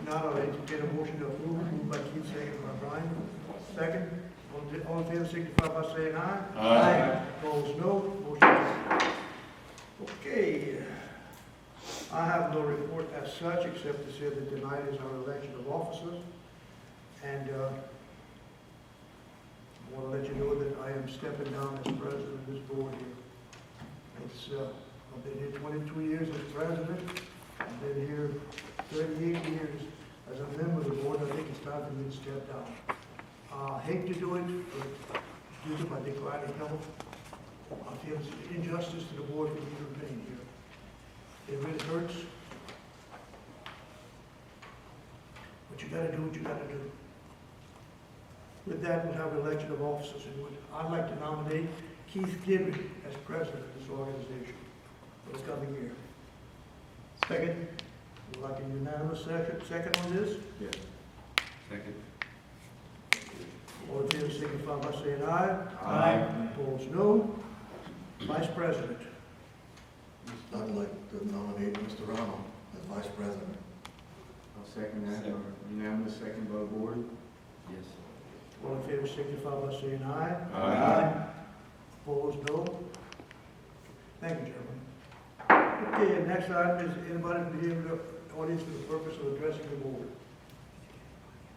not, I'll entertain a motion to approve. Moved by Keith, second by Brian. Second. All in favor, signify by saying aye. Aye. Opposed, no. Motion carries. Okay. I have no report as such, except to say that tonight is our election of officers. And I want to let you know that I am stepping down as president of this board here. It's, I've been here 22 years as president. I've been here 38 years as a member of the board. I think it's time for me to step down. I hate to do it, but due to my declining health, I feel it's an injustice to the board for me to remain here. It really hurts. But you gotta do what you gotta do. With that, we'll have an election of officers, and I'd like to nominate Keith Gibbon as president of this organization for the coming year. Second. Would like a unanimous second on this? Yes. Second. All in favor, signify by saying aye. Aye. Opposed, no. Vice President. I'd like to nominate Mr. Ronald as vice president. I'll second that. Unanimous second by the board? Yes. All in favor, signify by saying aye. Aye. Opposed, no. Thank you, gentlemen. Okay, and next item is anybody be in the audience for the purpose of addressing the board?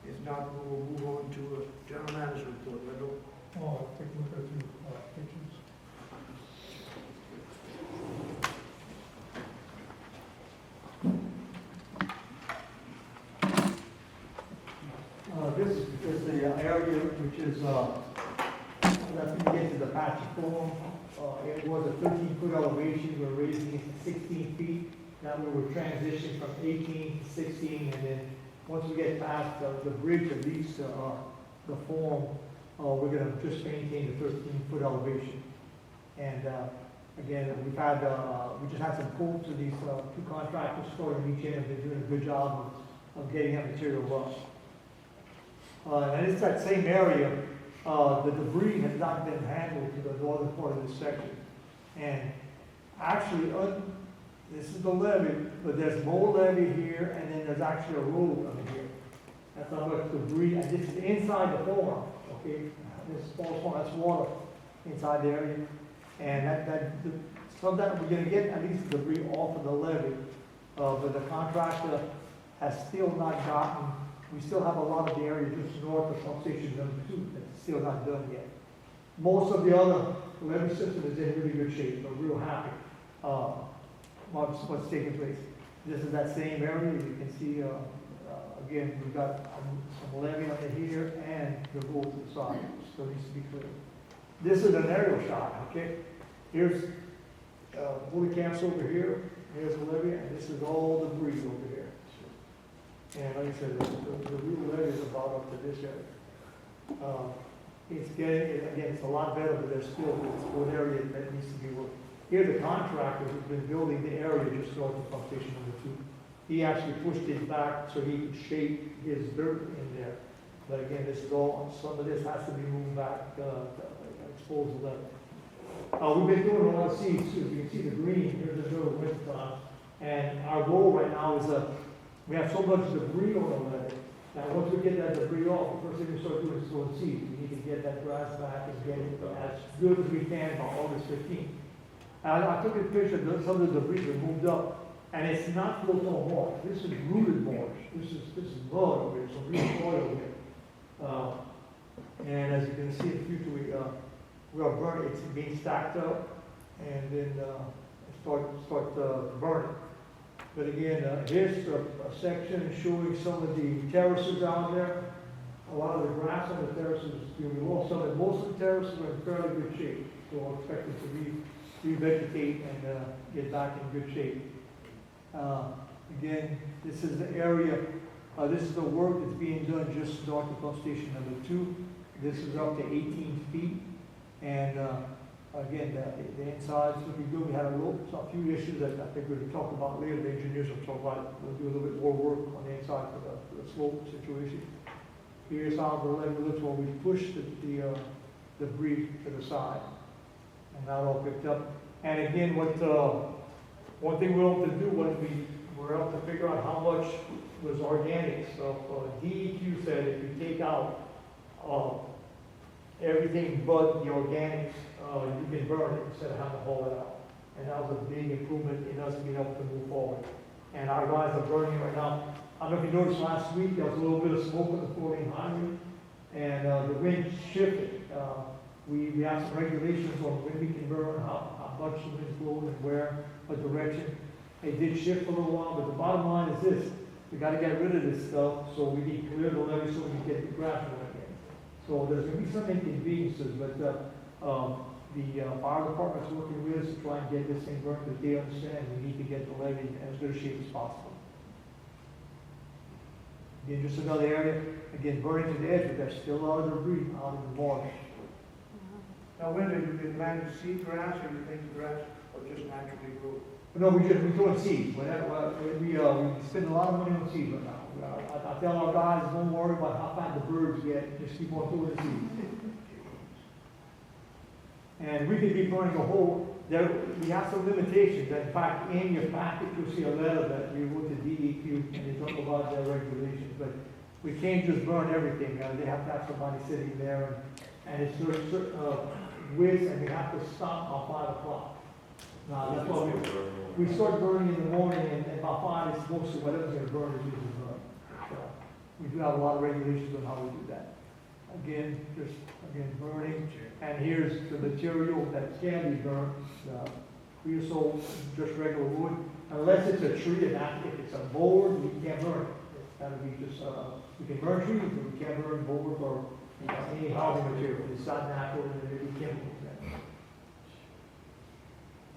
If not, we will move on to a general manager report. Wendell? Oh, take a look at the pictures. This is the area which is, that's when you get to the patch of form. It was a 13-foot elevation, we're raising it to 16 feet. Now we're transitioning from 18 to 16, and then once we get past the bridge that leads to the form, we're going to just maintain the 13-foot elevation. And again, we just had some quotes to these two contractors starting each end, and they're doing a good job of getting that material up. And it's that same area, the debris has not been handled to the northern part of this section. And actually, this is the levee, but there's more levee here, and then there's actually a road under here. That's how much debris, and this is inside the form, okay? This false form, that's water inside the area. And some of that we're gonna get at least debris off of the levee. But the contractor has still not gotten, we still have a lot of the area just north of pump station number 2 that's still not done yet. Most of the other levee system is in really good shape, we're real happy what's taking place. This is that same area. You can see, again, we've got some levee under here and the road to the side. Still needs to be clear. This is an aerial shot, okay? Here's bullet camps over here. Here's the levee, and this is all debris over here. And like I said, the real levee is about up to this area. It's getting, again, it's a lot better, but there's still one area that needs to be worked. Here, the contractor who's been building the area just north of pump station number 2, he actually pushed it back so he could shape his dirt in there. But again, this is all, some of this has to be moved back, expose the level. We've been doing a lot of seeds too. You can see the green, here's the dirt winter time. And our goal right now is, we have so much debris on the levee. Now, once we get that debris off, the first thing we start doing is sowing seeds. We need to get that grass back and get it as good as we can by August 15th. I took a picture of some of the debris that moved up, and it's not built on marsh. This is rooted marsh. This is mud over here, some real soil here. And as you can see in the future, we are burning. It's being stacked up, and then start burning. But again, here's a section showing some of the terraces out there. A lot of the grass on the terraces, we lost some of most of the terraces are in fairly good shape, so I'll expect it to revegetate and get back in good shape. Again, this is the area, this is the work that's being done just north of pump station number 2. This is up to 18 feet, and again, the inside's looking good. We had a few issues that I think we're going to talk about later. The engineers will talk about. We'll do a little bit more work on the inside for the slope situation. Here's how the levee looks when we push the debris to the side, and that all picked up. And again, one thing we hope to do when we're out to figure out how much was organic stuff. DEQ said if you take out, everything but the organics, you can burn it instead of having to haul it out. And that was a big improvement in us being able to move forward. And our guys are burning right now. I don't know if you noticed last week, there was a little bit of smoke on the Foray highway, and the wind shifted. We have some regulations on when we can burn, how much the wind's blowing and where, what direction. It did shift for a little while, but the bottom line is this: we got to get rid of this stuff so we can clear the levee so we can get the grass going again. So there's going to be some inconveniences, but the fire department's working with us to try and get this thing burned because they understand we need to get the levee in as good a shape as possible. Again, just another area, again, burning to the edge, but there's still a lot of debris out in the marsh. Now, when have you been planting seed grass, or you think the grass will just naturally grow? No, we doing seeds. We spend a lot of money on seeds right now. I tell our guys, don't worry about how fat the birds get, just keep on throwing the seeds. And we could be burning a whole, we have some limitations. In fact, in your packet, you'll see a letter that we wrote to DEQ, and they talk about their regulations. But we can't just burn everything. They have to have somebody sitting there, and it's certain width, and we have to stop by 5 o'clock. Now, that's why we start burning in the morning, and by 5, it's mostly whatever's going to burn is usually burn. So we do have a lot of regulations on how we do that. Again, burning. And here's the material that can be burned. Creosote, just regular wood. Unless it's a tree, and if it's a board, we can't burn it. It's got to be just, we can burn trees, but we can't burn boards or any housing material. It's not natural, and we can't move that.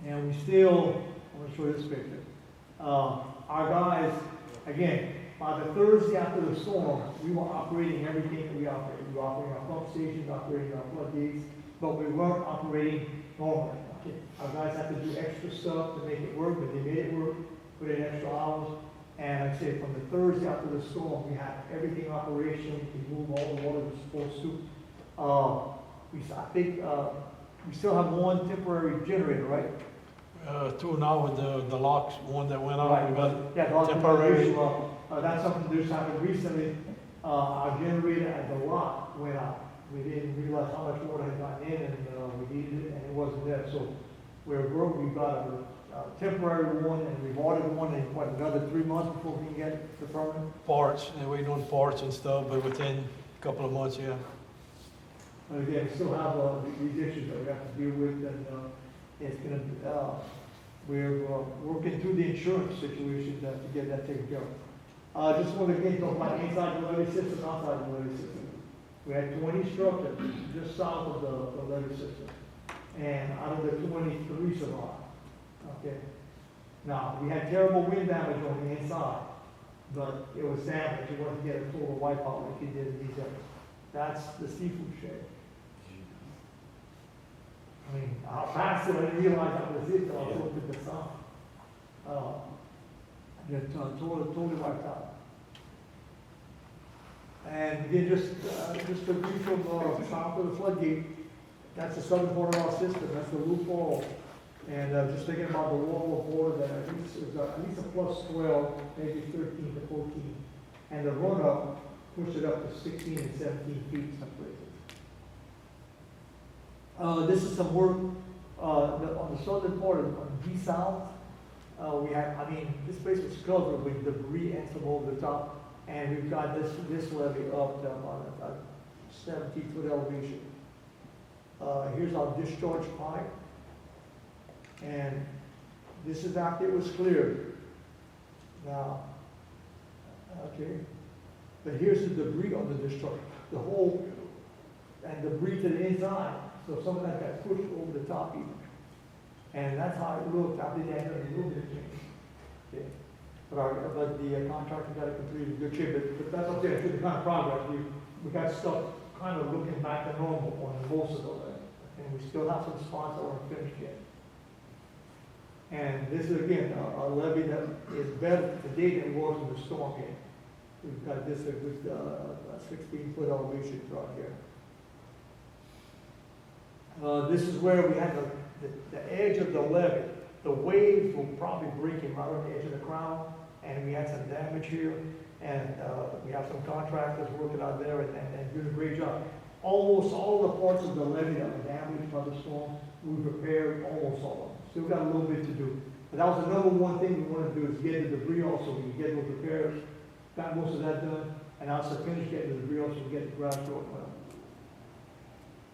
And we still, I'm going to show you this picture. Our guys, again, by the Thursday after the storm, we were operating everything that we operated. We were operating our pump stations, operating our floodgates, but we weren't operating normally. Okay? Our guys had to do extra stuff to make it work, but they made it work, put in extra hours. And I'd say from the Thursday after the storm, we had everything operational. We could move all the water we were supposed to. I think we still have one temporary generator, right? Two now with the locks, one that went out. Right, We got yeah, the locks temporary. that's something that's happened recently. Our generator at the lot went out. We didn't realize how much water had gotten in, and we needed it, and it wasn't there. So we've got a temporary one, and we've ordered one in, another 3 months before we can get the permanent? Parts, and we're doing parts and stuff, but within a couple of months, yeah. But again, we still have these issues that we have to deal with, and it's going to, we're working through the insurance situation to get that taken care of. Just want to again talk about inside the levee system, outside the levee system. We had 20 structures just south of the levee system, and out of the 23 survived. Okay. Now, we had terrible wind damage on the inside, but it was damaged. It wasn't getting a total wipeout like it did in these areas. That's the seafood shed. I mean, how fast did I realize that was it until I looked at the sun? Totally wiped out. And again, just a view from south of the floodgate, that's the southern part of our system, that's the Lafourche. And just thinking about the wall of water that at least is at least a plus 12, maybe 13 to 14. And the run-up pushed it up to 16 and 17 feet in some places. This is some work on the southern part of D South. We have, this place was covered with debris and some over the top. And we've got this levee up to about a 17-foot elevation. Here's our discharge pipe. And this is after it was cleared. Now, okay. But here's the debris on the discharge. The whole, and debris to the inside. So some of that got pushed over the top even. And that's how it looked. I did that a little bit of change. Okay. But the contractor got it completed in good shape. But that's up there to the kind of progress. We got stuff kind of looking back to normal on most of those. And we still have some spots that weren't finished yet. And this is again a levee that is better today than it was in the storm here. We've got this a good 16-foot elevation throughout here. This is where we had the edge of the levee. The waves will probably break him right on the edge of the crown, and we had some damage here, and, we have some contractors working out there and doing a great job. Almost all the parts of the levee that were damaged by the storm, we've repaired almost all of them. Still got a little bit to do. But that was the number one thing we wanted to do, is get the debris off so we can get those repairs. Got most of that done, and now to finish getting the debris off so we get the grass growing well.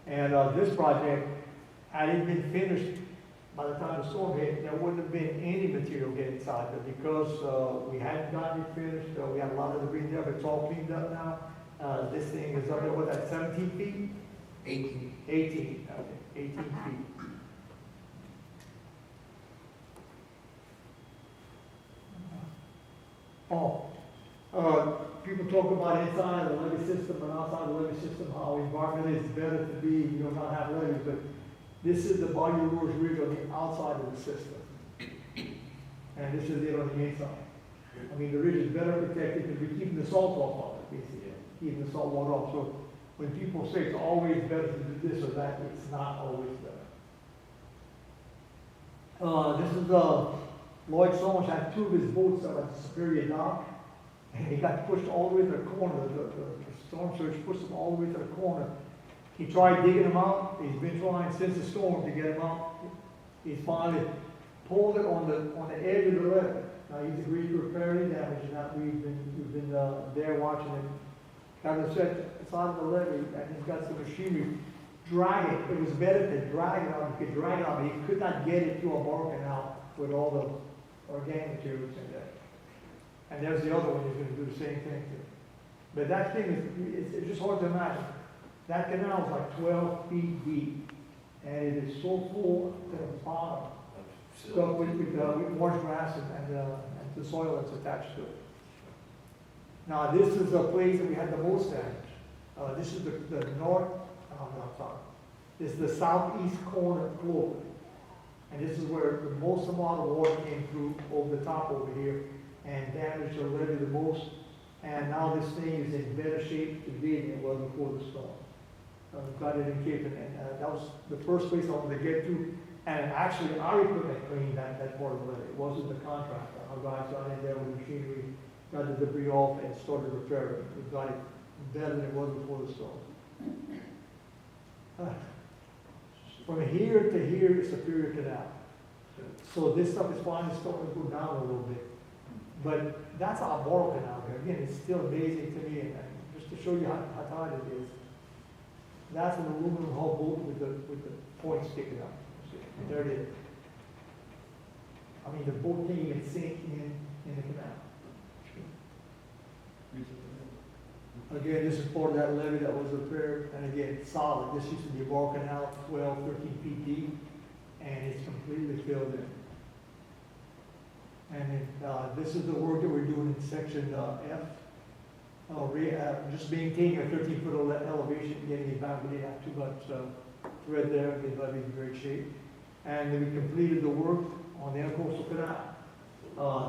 And, this project, had it been finished by the time the storm hit, there wouldn't have been any material get inside, but because, we hadn't gotten it finished, we had a lot of debris there, but it's all cleaned up now. This thing is up there, what's that, 17 feet? 18. 18, okay, 18 feet. People talk about inside the levee system and outside the levee system, how environmentally it's better to be, you know, not have levees, but this is the Bayou Rouge Ridge on the outside of the system. And this is it on the inside. I mean, the ridge is better protected because we're keeping the salt off of it, basically, keeping the salt water off. So when people say it's always better to do this or that, it's not always better. This is Lloyd Soames had two of his boats that were at Superior Dock, and he got pushed all the way to the corner. The storm surge pushed him all the way to the corner. He tried digging them out. He's been trying since the storm to get them out. He's finally pulled it on the edge of the levee. Now he's agreed to repair any damage, and that we've been there watching it. Got it set aside of the levee, and he's got some machinery dragging. It was better to drag it out. He could drag it out, but he could not get it through a bar canal with all the organic materials in there. And there's the other one who's going to do the same thing too. But that thing is, it's just hard to imagine. That canal is like 12 feet deep, and it is so full to the bottom, stuff with marsh grass and the soil that's attached to it. Now, this is the place that we had the most damage. This is the north, no, sorry. This is the southeast corner of Clover. And this is where the most amount of water came through over the top over here and damaged the levee the most. And now this thing is in better shape today than it was before the storm. We've got it in shape, and that was the first place I wanted to get to. And actually, our equipment cleaned that part of the levee. It wasn't the contractor. Our guys got in there with machinery, got the debris off, and started repairing. We got it better than it was before the storm. From here to here is Superior Canal. So this stuff is finally starting to go down a little bit. But that's our Borough Canal here. Again, it's still amazing to me, and just to show you how tight it is. That's an aluminum hull boat with the point sticking up. And there it is. I mean, the boat can't even sink in the canal. Again, this is part of that levee that was repaired, and again, it's solid. This used to be a bar canal, 12, 13 feet deep, and it's completely filled in. And this is the work that we're doing in section F. Just maintaining a 13-foot elevation, getting it back. We didn't have too much thread there. The levee is in great shape. And then we completed the work on the Intercoastal Canal.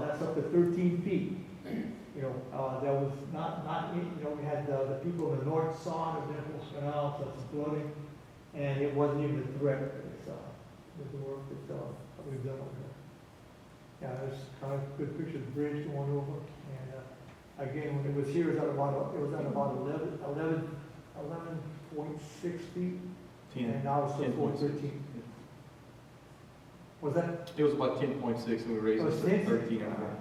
That's up to 13 feet. You know, there was not you know, we had the people on the north side of the Intercoastal Canal, so it's flooding, and it wasn't even a threat with the work that we've done over there. Yeah, there's kind of a good picture of the bridge going over, and again, when it was here, it was at about 11.6 feet, 10. and now it's still 13. Was that? It was about 10.6 and we raised it to 10? 13 and a half.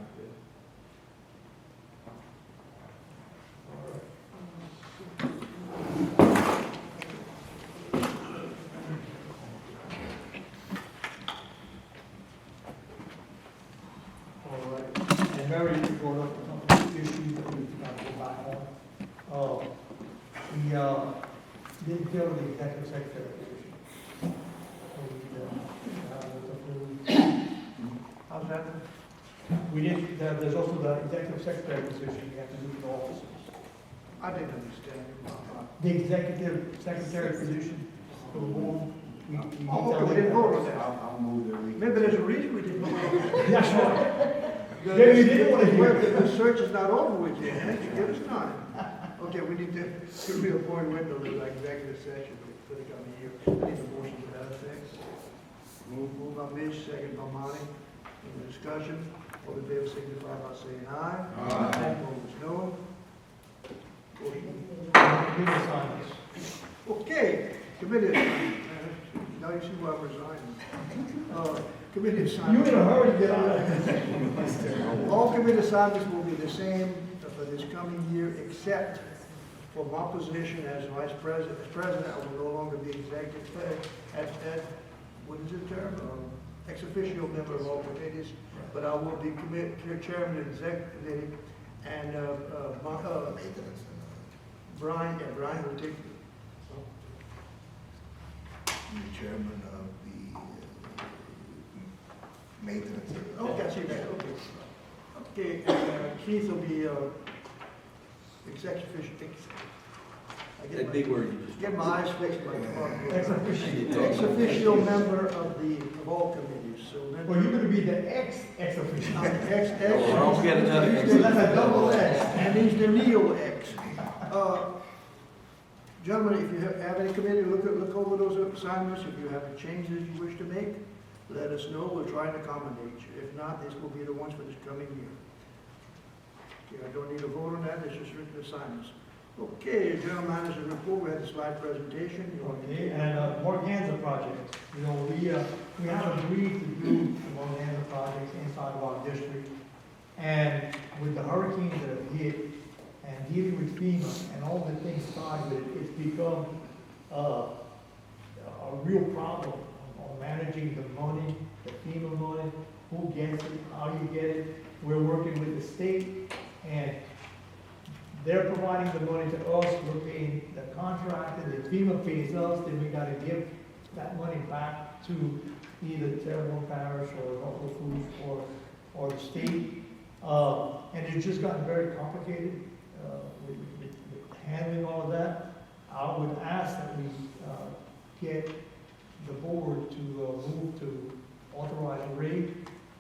Mary brought up some issues that we've got to go back on. We didn't fill the executive secretary position. How's that? We did, there's also the executive secretary position, we have to do with officers. I didn't understand it. The executive secretary position, the board, we Oh, we didn't vote on that. I'll move that we. Maybe there's a reason we didn't vote on that. That's right. The- Yeah, you didn't want to hear the- it. The search is not over with yet. Get us started. Okay, we need to reappoint Wendell to the executive session for the coming year. I need a motion to that effect. Move by Mitch, second by Monty. Any discussion? All in favor signify by saying aye. Aye. Opposed, no. Motion. Committee assignments. Okay, committee assignment. Now you see why I'm resigning. Committee You assignment. in a hurry to get out of here. All committee assignments will be the same for this coming year, except for my position as vice president. As president, I will no longer be executive, what is the term? Ex officio member of all committees, but I will be chairman of the executive committee, and Maintenance Brian will take, and the chairman of the maintenance. okay, I see that, okay. Okay, Keith will be executive official. That big word you just. Get my eyes fixed by tomorrow. Ex officio. Ex officio member of all committees, so then. Well, you're gonna be the ex officio. I'm ex. Don't get another ex. That's a double X. And he's the neo-ex. Gentlemen, if you have any committee, look over those assignments. If you have any changes you wish to make, let us know. We'll try and accommodate you. If not, this will be the ones for this coming year. Okay, I don't need a vote on that. It's just written assignments. Okay, general manager report. We had a slide presentation. You want to Okay, take and Morganza project, we have agreed to do the Morganza projects inside of our district. And with the hurricanes that have hit, and dealing with FEMA and all the things tied with it, it's become a real problem on managing the money, the FEMA money, who gets it, how you get it. We're working with the state, and they're providing the money to us, we're paying the contractor, the FEMA pays us, then we gotta give that money back to either Terrebonne Parish or local foods or the state. And it's just gotten very complicated, with handling all of that. I would ask that we, get the board to, move to authorize Ray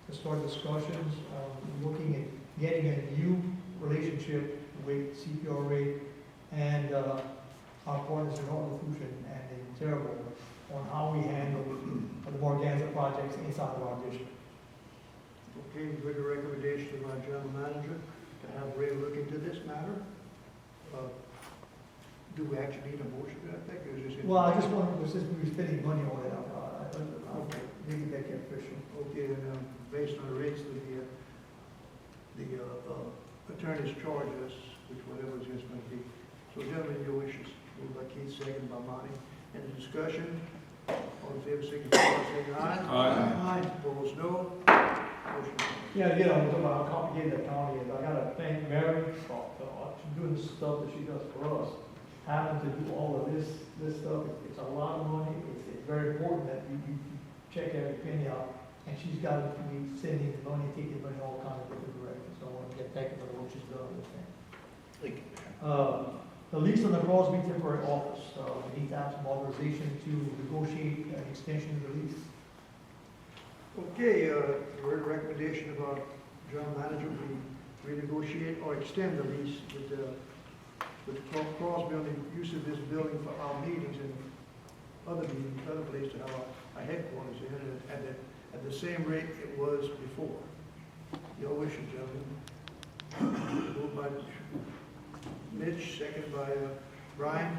to start discussions, looking at getting a new relationship with CPRA and our partners in Lafourche and in Terrebonne on how we handle the Morganza projects inside of our district. Okay, with the recommendation of our general manager to have Ray look into this matter. Do we actually need a motion for that, or is this? Well, I just wanted, since we were spending money on it, I'll make it official. Okay, and based on the rates that the attorneys charge us, which whatever it's going to be. So gentlemen, your wishes. Moved by Keith, second by Monty. Any discussion? All in favor, signify by saying aye. Aye. Opposed, no. Motion carries. Yeah, you know, I'm talking about how complicated the county is. I gotta thank Mary for doing the stuff that she does for us. Having to do all of this stuff, it's a lot of money. It's very important that you check every penny out. And she's got to be sending the money, taking money all kinds of different directions. So I want to get thankful for what she's done with that. The lease on the Larose temporary office, we need to have some authorization to negotiate an extension of the lease. Okay, we're a recommendation of our general manager, we renegotiate or extend the lease with the Cross building, use of this building for our meetings and other meetings, other places to have our headquarters in, at the same rate it was before. Your wishes, gentlemen. Moved by Mitch, second by Brian.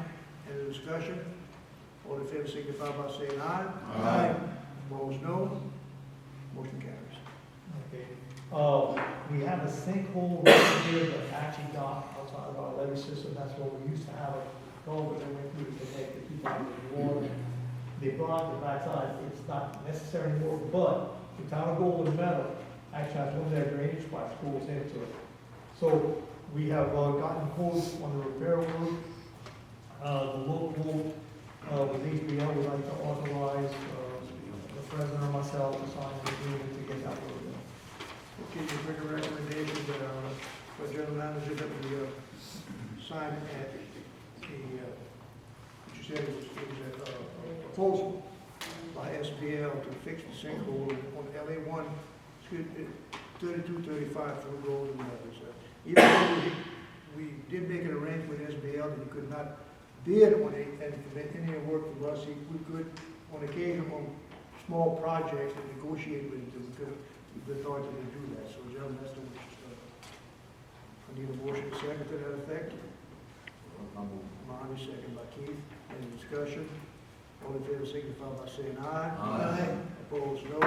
Any discussion? All in favor signify by saying aye. Aye. Opposed, no. Motion carries. Okay. We have a sinkhole right here that actually got outside of our levee system. That's what we used to have a culvert that went through to connect the two bodies of water. They blocked the backside. It's not necessary anymore, but the town of Golden Meadow actually has one of their drainage pipes goes into it. So we have gotten quotes on the repair work. The local with HBL would like to authorize the president or myself to sign the agreement to get that work done. Okay, you bring a recommendation that for general manager that we sign at the, what you said was a proposal by SBL to fix the sinkhole on LA1, 3235 through Golden Meadows. Even though we did make an arrangement with SBL that he could not bid on it and make any work for us, we could, on occasion, on small projects, and negotiate with him to the authority to do that. So, gentlemen, that's the wish. I need a motion second to that effect. Monty, second by Keith. Any discussion? All in favor signify by saying aye. Aye. Opposed, no.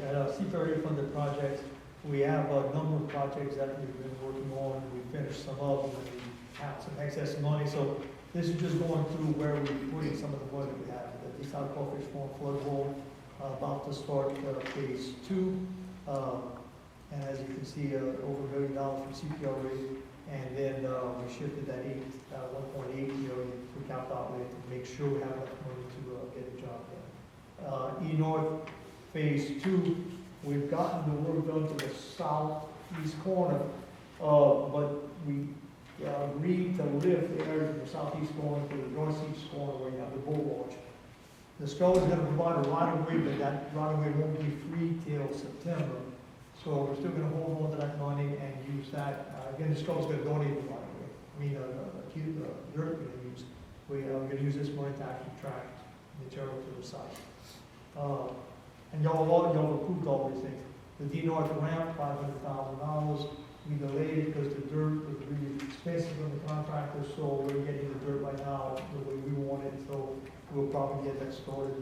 At Seaside funded projects, we have a number of projects that we've been working on. We finished some of them, and we have some excess money. So this is just going through where we're putting some of the money we have. The Seaside Lafourche Floodwall, about to start phase 2. And as you can see, over $1 million from CPRA. And then we shifted that 1.8 million to capital outlay to make sure we have enough money to get the job done. E-North Phase 2, we've gotten the work done to the southeast corner, but we agreed to lift the area from the southeast corner to the northeast corner where you have the bull launch. The SCO is going to provide a right-of-way, but that right-of-way won't be free till September. So we're still going to hold on to that money and use that. Again, the SCO is going to donate the right-of-way. I mean, the dirt we're going to use. We're going to use this money to actually track material to the site. And y'all approved all these things. The D-North ramp, $500,000. We delayed it because the dirt was really expensive on the contractor, so we're getting the dirt right now the way we want it. So we'll probably get that started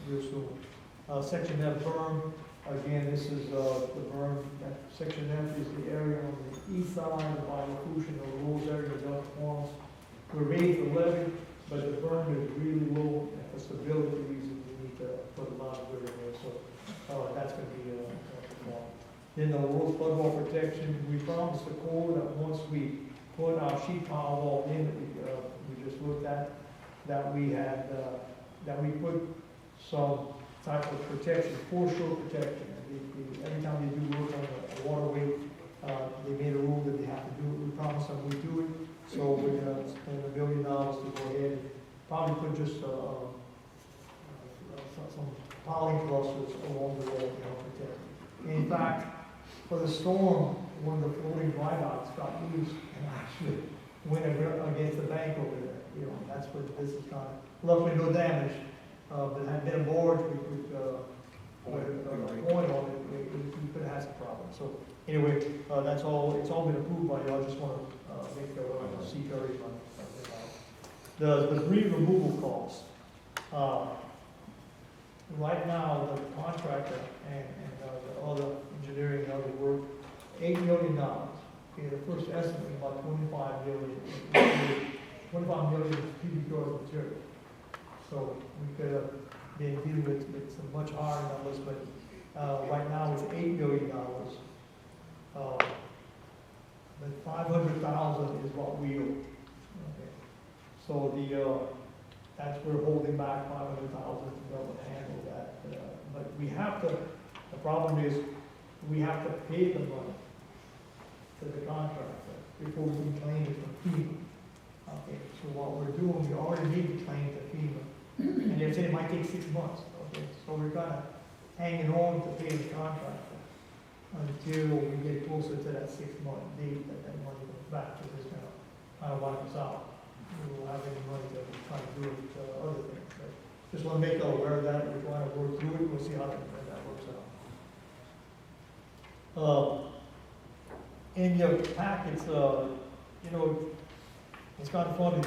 real soon. Section F berm. Again, this is the berm. That section F is the area on the east side of Lafourche and the Larose area of Delta Farms. We're raised the levee, but the berm is really low, and for stability reasons, we need to put a lot of dirt in there. So that's going to be a problem. Then the Larose floodwall protection. We promised the Corps that once we put our sheet pile wall in, that we just looked at, that we had that we put some type of protection, foreshore protection. Every time they do work on a waterway, they made a rule that they have to do it. We promised them we'd do it. So we're going to spend $1 billion to go ahead and probably put just some piling clusters along the wall to help protect it. In fact, for the storm, one of the floating dry docks got loose and actually went against the bank over there. You know, that's what this is kind of. Luckily, no damage. But had been a barge, we could put a point on it, we could have had some problems. So anyway, that's all. It's all been approved by y'all. I just want to make the CPRA on the debris removal costs. Right now, the contractor and the other engineering and other work, $8 million. Okay, the first estimate was about 25 million cubic yards of material. So we could have been dealing with some much higher numbers, but right now it's $8 million. But 500,000 is what we owe. Okay. So that's we're holding back 500,000 to be able to handle that. But we have to. The problem is we have to pay the money to the contractor before we can claim it from FEMA. Okay. So what we're doing, we already need to claim to FEMA. And they're saying it might take 6 months, okay? So we're kind of hanging on to pay the contractor until we get closer to that 6-month date that money comes back, because it's going to kind of wipe us out. We won't have any money to try to do it other things. But just want to make you aware of that. We're trying to work through it. We'll see how that works out. In your packets, you know, it's kind of funny,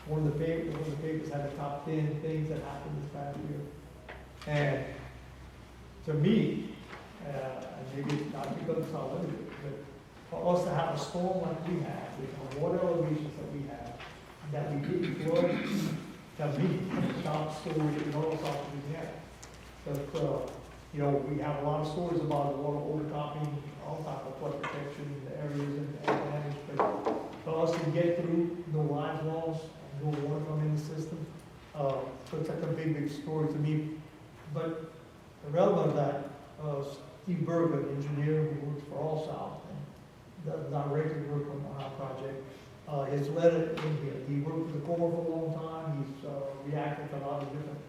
one of the papers had the top 10 things that happened this past year. And to me, and maybe it's not because it's how it is, but for us to have a storm like we have, with the water elevations that we have, that we didn't flood, to me, the top story in all of South Louisiana. But, you know, we have a lot of stories about water overtopping, all type of flood protection in the areas and damage. But for us to get through, no lines walls, no water coming in the system. So it's like a big story to me. But irrelevant of that, Steve Berg, an engineer who works for All South and does directly work on our project, has led it in here. He worked with the Corps for a long time. He's reacted to a lot of different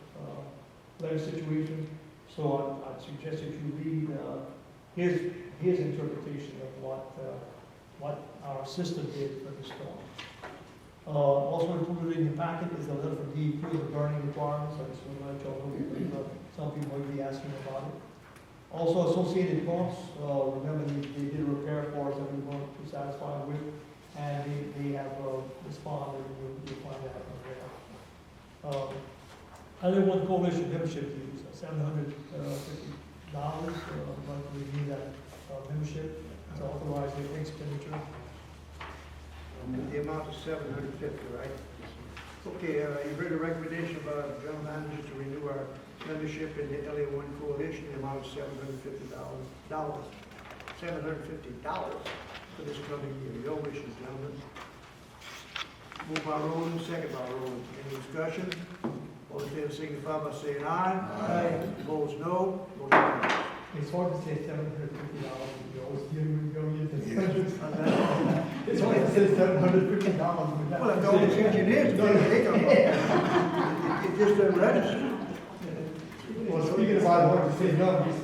letter situations. So I'd suggest that you read his interpretation of what our system did for the storm. Also included in your packet is a letter from DEP, the burning requirements, I just want to let y'all know, because some people might be asking about it. Also associated costs, remember they did a repair for us that we weren't too satisfied with, and they have responded, and you'll find that from there. Other one coalition membership dues, $750, I'd like to review that membership, to authorize the expenditure. The amount is $750, right? Okay, you've heard the recommendation of our general manager to renew our membership in the LA1 Coalition, the amount of $750 for this coming year. Your wishes, gentlemen. Move by Rowland, second by Rowland. Any discussion? All in favor signify by saying aye. Aye. Opposed, no. Motion carries. It's hard to say $750, you always give me it's hard to say $750. Well, if all these engineers, they come up. It just doesn't register. Well, speaking about hard to say numbers,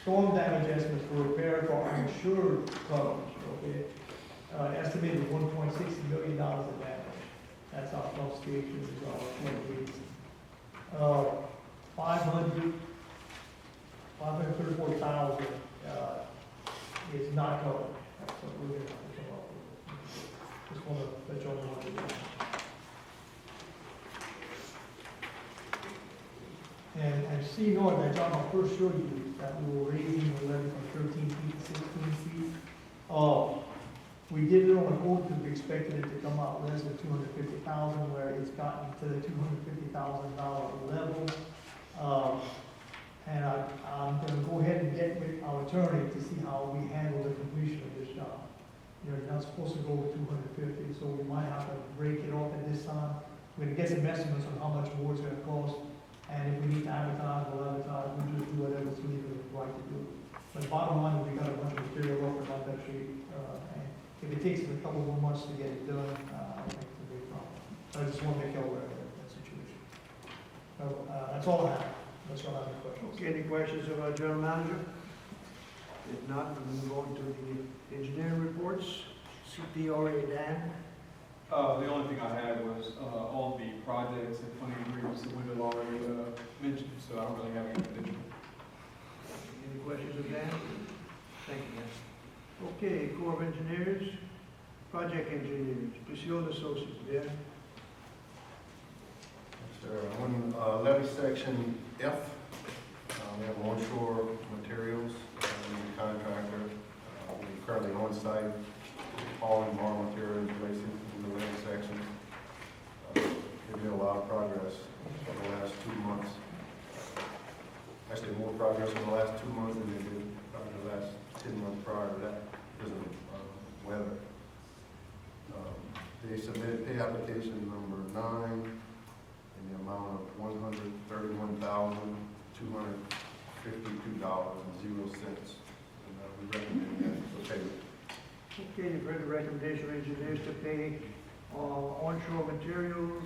storm damage estimates for repair for uninsured coverage, okay? Estimated $1.6 million in damage. That's our pump stations, our floodways. 534,000 is not covered. That's what we're going to come up with. Just want to let y'all know what it is. And see, North, I thought I first showed you that we were raising the levy from 13 feet to 16 feet. We did it on a quote because we expected it to come out less than $250,000, where it's gotten to the $250,000 level. And I'm going to go ahead and get with our attorney to see how we handle the completion of this job. You're not supposed to go with 250, so we might have to break it off at this time. We're going to get some estimates on how much more it's going to cost. And if we need to advertise, we'll advertise. We'll just do whatever's legally right to do. But bottom line is we got a bunch of material off on that street. And if it takes us a couple more months to get it done, I don't think it's a big problem. I just want to make you aware of that situation. So, that's all I have. That's all I have. Questions. Okay, any questions of our general manager? If not, we'll move on to the engineering reports. CPRA, Dan. The only thing I had was all the projects and funding agreements that we had already mentioned, so I don't really have any additional. Any questions of Dan? Thank you, Dan. Okay, Corps of Engineers, Project Engineers, Priscilla Associates, Dan. Sure. On levy section F, we have onshore materials, contractor, we're currently on site, hauling more material, placing in the levy section. We've made a lot of progress over the last 2 months. Actually, more progress in the last 2 months than they did probably the last 10 months prior to that because of weather. They submitted pay application number 9 in the amount of $131,252.00. We recommend that for payment. Okay, you've heard the recommendation of engineers to pay onshore materials,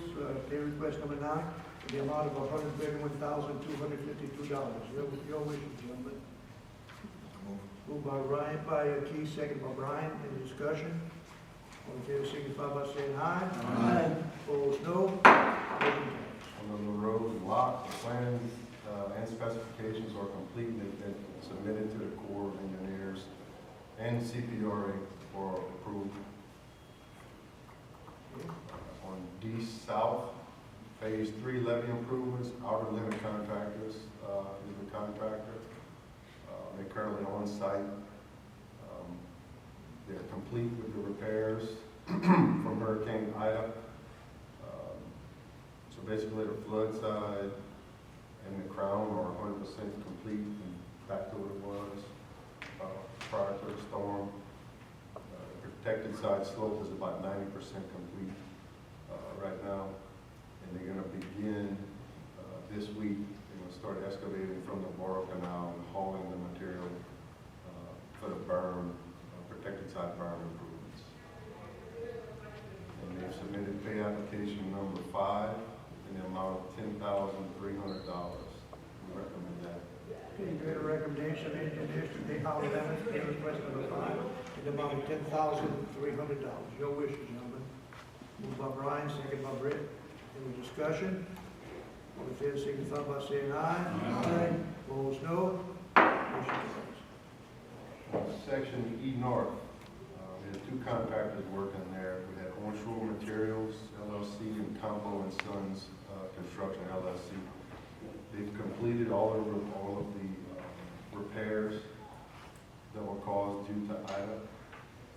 pay request number 9, in the amount of $131,252. Your wishes, gentlemen. Moved by Ryan, by Keith, second by Brian. Any discussion? All in favor, signify by saying aye. Aye. Opposed, no. Motion carries. On the Larose lot, the plans and specifications are complete and they've been submitted to the Corps of Engineers and CPRA for approval. On D South, Phase 3 levee improvements, Outer Limit Contractors is the contractor. They're currently on site. They're complete with the repairs from Hurricane Ida. So basically the flood side and the crown are 100% complete and back to what it was prior to the storm. The protected side slope is about 90% complete right now. And they're going to begin this week. They're going to start excavating from the Borough Canal and hauling the material for the berm, protected side berm improvements. And they've submitted pay application number 5 in the amount of $10,300. We recommend that. Okay, you heard a recommendation of engineers to pay Howard Lemons, pay request number 5, in the amount of $10,300. Your wishes, gentlemen. Moved by Brian, second by Brett. Any discussion? All in favor, signify by saying aye. Aye. Opposed, no. Motion carries. Section E North, we had two contractors working there. We had Onshore Materials LLC and Compo and Sons Construction LLC. They've completed all of the repairs that were caused due to Ida.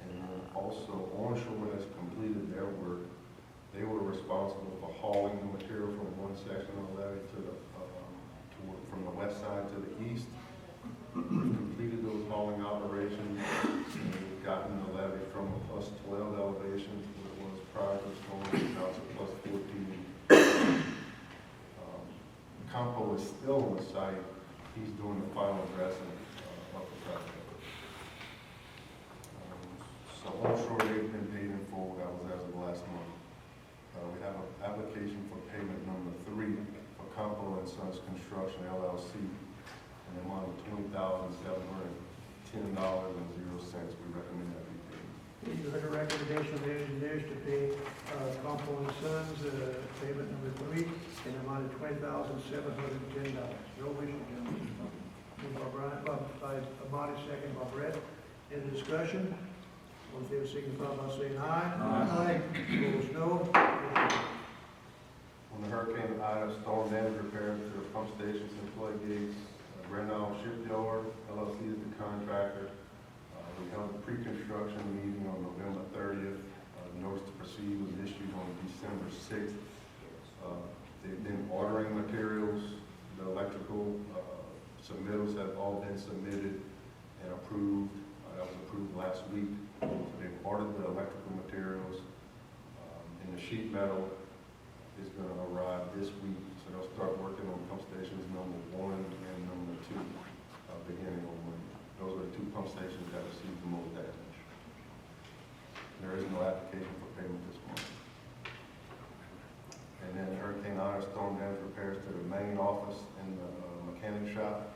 And also Onshore has completed their work. They were responsible for hauling the material from one section of the levee to the, from the west side to the east. We've completed those hauling operations, and we've gotten the levee from a +12 elevation to what it was prior to the storm, now to +14. Compo is still on the site. He's doing the final dressing of the project. So onshore, they've been paid in full. That was as of last month. We have an application for payment number 3 for Compo and Sons Construction LLC. And the amount of $20,710.00. We recommend that be paid. You heard a recommendation of the engineers to pay Compo and Sons, payment number 3, in the amount of $20,710. Your wish, gentlemen. Moved by Brian, by Marty, second by Brett. Any discussion? All in favor, signify by saying aye. Aye. Opposed, no. On the Hurricane Ida storm damage repairs to the pump stations and floodgates, Renault Shipyard LLC is the contractor. We held a pre-construction meeting on November 30th. Notice to proceed was issued on December 6th. They've been ordering materials. The electrical submittals have all been submitted and approved. That was approved last week. So they've ordered the electrical materials. And the sheet metal is going to arrive this week. So they'll start working on pump stations number 1 and number 2 beginning on Monday. Those are the 2 pump stations that received the most damage. There is no application for payment this month. And then Hurricane Ida storm damage repairs to the main office and the mechanic shop.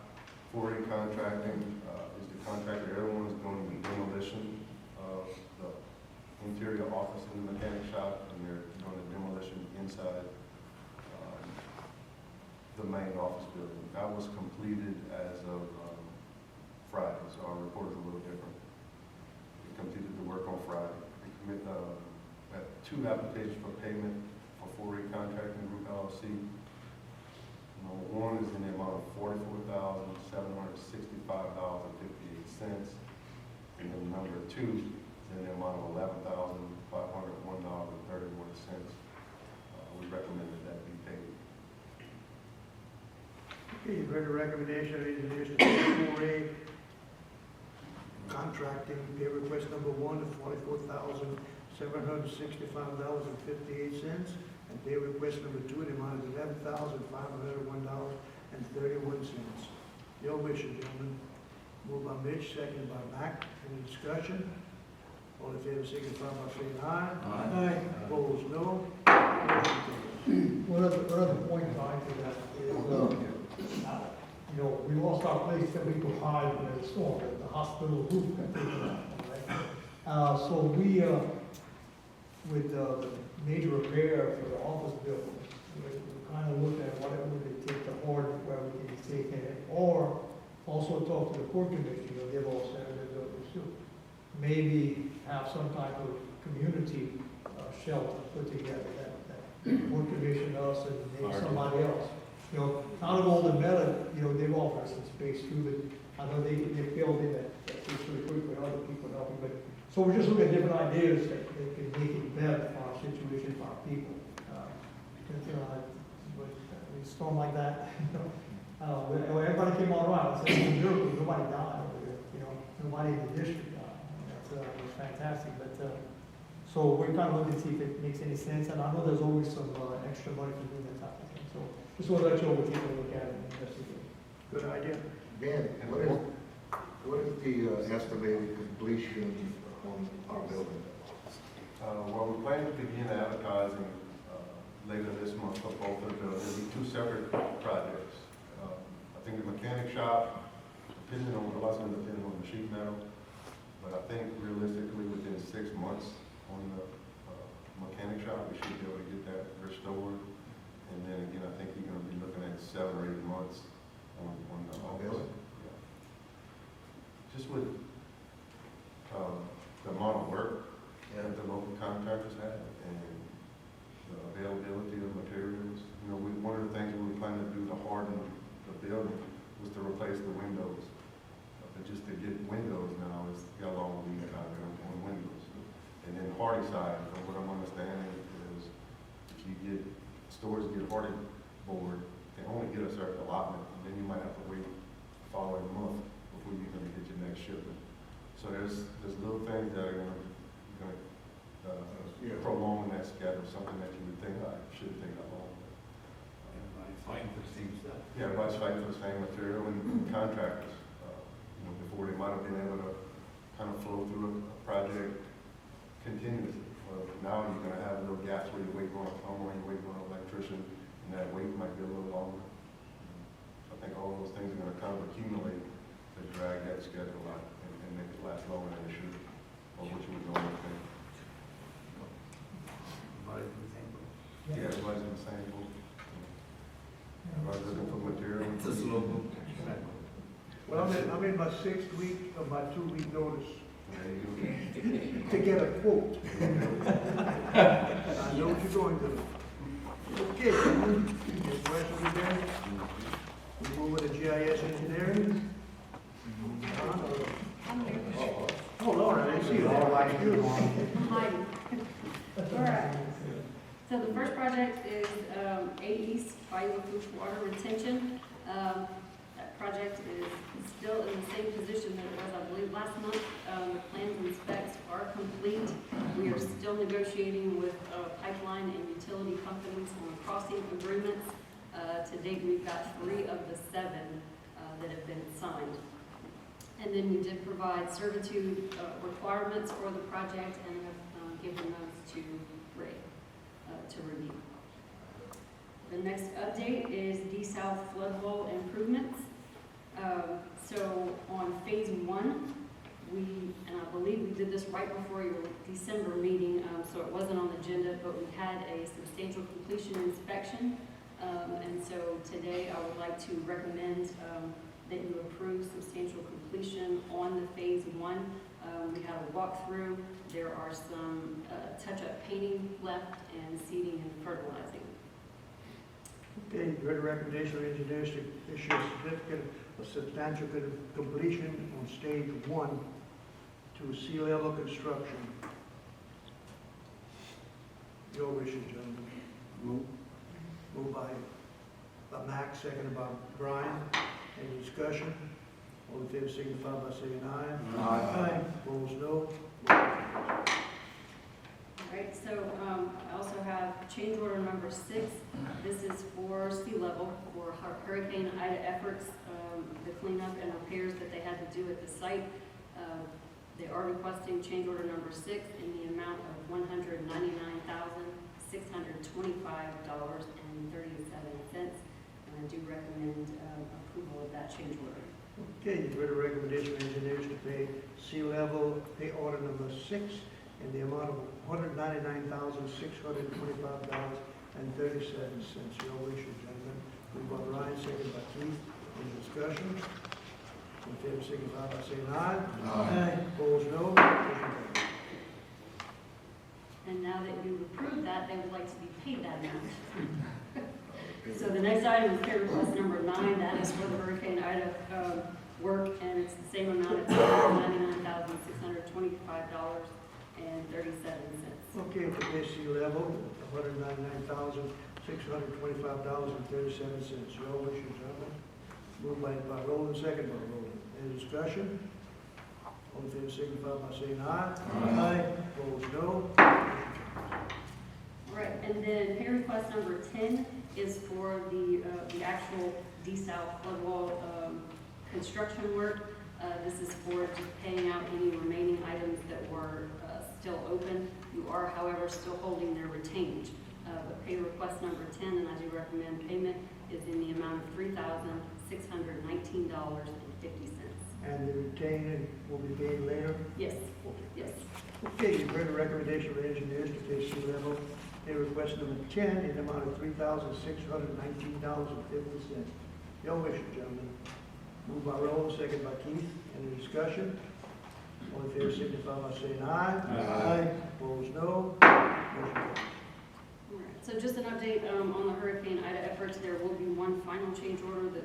Foray Contracting is the contractor. Everyone's doing the demolition of the interior office in the mechanic shop, and they're doing the demolition inside the main office building. That was completed as of Friday, so our report is a little different. We completed the work on Friday. We had 2 applications for payment for Foray Contracting Group LLC. Number 1 is in the amount of $44,765.58, and then number 2 is in the amount of $11,501.31. We recommend that be paid. Okay, you've heard the recommendation of the engineers to pay Foray Contracting, pay request number 1 of $44,765.58, and pay request number 2 in the amount of $11,501.31. Your wish, gentlemen. Moved by Mitch, seconded by Mac. Any discussion? All in favor, signify by saying aye. Aye. Opposed, no. Motion carries. One other point tied to that is, you know, we lost our place that we could hide in the storm, the hospital roof got taken out, right? So we, with the major repair for the office building, we kind of looked at what it would take to order where we can take it, or also talk to the court commission, you know, they've all said they're doing this too. Maybe have some type of community shelter put together that court commission, us, and maybe somebody else. You know, Town of Golden Meadow, you know, they've offered some space too, but I know they filled in that space really quick with other people helping, but, so we're just looking at different ideas that can make it better for our situation, for our people. With a storm like that, everybody came all around, it's a miracle, nobody died over there, you know, nobody in the district died. It was fantastic, but, so we're kind of looking to see if it makes any sense, and I know there's always some extra money for doing that type of thing, so just want to let you all take a look at it and investigate. Good idea. Ben, what is the estimated completion on our building? Well, we plan to begin advertising later this month for both of the buildings. There'll be 2 separate projects. I think the mechanic shop, depending on the lesson, depending on the sheet metal, but I think realistically within 6 months on the mechanic shop. we should be able to get that restored. And then again, I think you're gonna be looking at 7 or 8 months on the Really? Yeah. Just with, the amount of work that the local contractors have and the availability of materials. You know, one of the things we were planning to do to harden the building was to replace the windows. But just to get windows now is got a long lead time on windows. And then hardy side, from what I'm understanding, is if you get, stores get hardy board, they only get a certain allotment, and then you might have to wait the following month before you're gonna get your next shipment. So there's little things that are gonna prolong that schedule, something that you would think, I shouldn't take that long. Everybody's fighting for the same stuff. Yeah, everybody's fighting for the same material and contractors. You know, before they might have been able to kind of flow through a project continuously. Well, now you're gonna have little gaps where you're waiting on a plumber, you're waiting on an electrician, and that wait might be a little longer. I think all those things are gonna kind of accumulate to drag that schedule out and make it last longer than it should, or what you would normally think. Everybody's in the same boat. Yeah, everybody's in the same boat. Everybody's looking for material. It's a slow boat. Well, I'm in my 6th week of my 2-week notice There you to get a quote. I know what you're going to. Okay, any questions there? We move with the GIS engineering? Oh, Laura, I see you. Hi. All right. So the first project is A East by Lafourche Water Retention. That project is still in the same position that it was, I believe, last month. The plans and specs are complete. We are still negotiating with pipeline and utility companies on crossing agreements. To date, we've got 3 of the 7 that have been signed. And then we did provide servitude requirements for the project and have given those to Ray to review. The next update is D-South Floodwall improvements. So on phase 1, and I believe we did this right before your December meeting, so it wasn't on the agenda, but we had a substantial completion inspection. And so today I would like to recommend that you approve substantial completion on the phase 1. We had a walkthrough. There are some touch-up painting left and seeding and fertilizing. Okay, you heard the recommendation of engineers to issue a certificate of substantial completion on stage 1 to sea level construction. Your wishes, gentlemen. Moved by Max, seconded by Brian. Any discussion? All in favor signify by saying aye. Aye. Opposed, no. All right, so I also have change order number 6. This is for sea level for Hurricane Ida efforts, the cleanup and repairs that they had to do at the site. They are requesting change order number 6 in the amount of $199,625.37. And I do recommend approval of that change order. Okay, you've heard the recommendation of engineers to pay sea level, pay order number 6 in the amount of $199,625.37. Your wishes, gentlemen. Moved by Ryan, seconded by Keith. Any discussion? All in favor signify by saying aye. Aye. Opposed, no. Motion carries. And now that you've approved that, they would like to be paid that amount. So the next item is pay request number 9. That is for the Hurricane Ida work, and it's the same amount. It's $199,625.37. Okay, for this sea level, $199,625.37. Your wishes, gentlemen. Moved by Roland, second by Roland. Any discussion? All in favor signify by saying aye. Aye. Opposed, no. All right, and then pay request number 10 is for the actual D-South Floodwall construction work. This is for just paying out any remaining items that were still open. You are, however, still holding their retainage. But pay request number 10, and I do recommend payment, is in the amount of $3,619.50. And the retained will be paid later? Yes, Okay. yes. Okay, you've heard the recommendation of the engineers to pay sea level Pay request number 10 in the amount of $3,619.50. Your wish, gentlemen. Moved by Roll, second by Keith. Any discussion? All in favor signify by saying aye. Aye. Opposed, no. Motion carries. All right, so just an update on the Hurricane Ida efforts. There will be one final change order that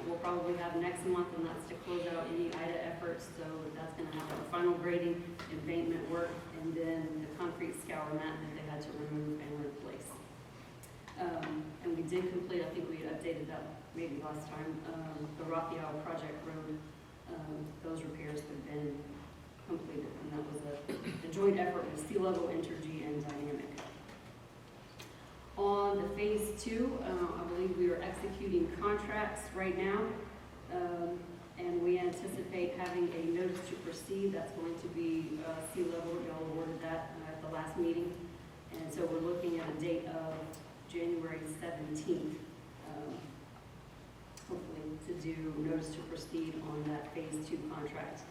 we'll probably have next month, and that's to close out any Ida efforts. So that's going to have our final grading, embankment work, and then the concrete scour mat that they had to remove and replace. And we did complete, I think we updated that maybe last time, the Raphael Project Road. Those repairs have been completed, and that was a joint effort with Sea Level, Entergy, and Dynamic. On the phase 2, I believe we are executing contracts right now, and we anticipate having a notice to proceed. That's going to be Sea Level. Y'all awarded that at the last meeting, and so we're looking at a date of January 17th, hopefully to do notice to proceed on that phase 2 contract.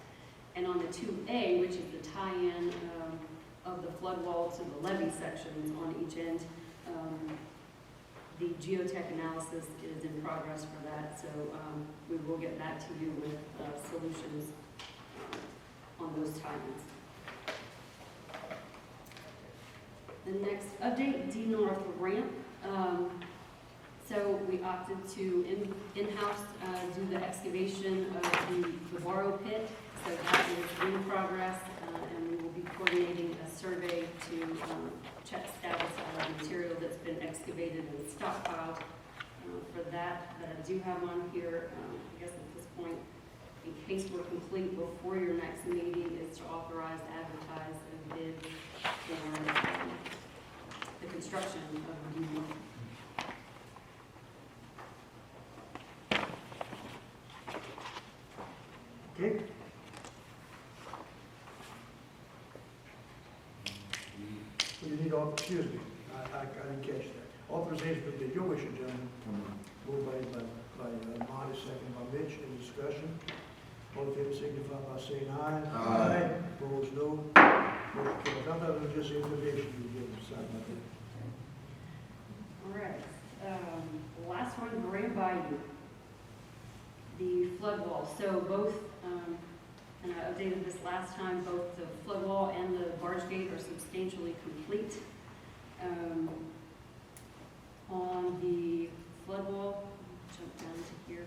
And on the 2A, which is the tie-in of the flood wall to the levee sections on each end, the geotech analysis is in progress for that, so we will get back to you with solutions on those tie-ins. The next update, D North ramp. So we opted to in-house do the excavation of the borrow pit. So that is in progress, and we will be coordinating a survey to check status of material that's been excavated and stockpiled. For that I do have on here, I guess at this point, in case we're complete before your next meeting, is to authorize, advertise, and bid for the construction of the new one. Okay? You need, excuse me, I didn't catch that. Authorization for bid, your wish, gentlemen. Moved by Marty, second by Mitch. Any discussion? All in favor signify by saying aye. Aye. Opposed, no. Motion carries. I thought it was just information you were giving, sorry about that. All right, last one, Foray Bayou, the flood wall. So both, and I updated this last time, both the flood wall and the barge gate are substantially complete. On the flood wall, jump down to here.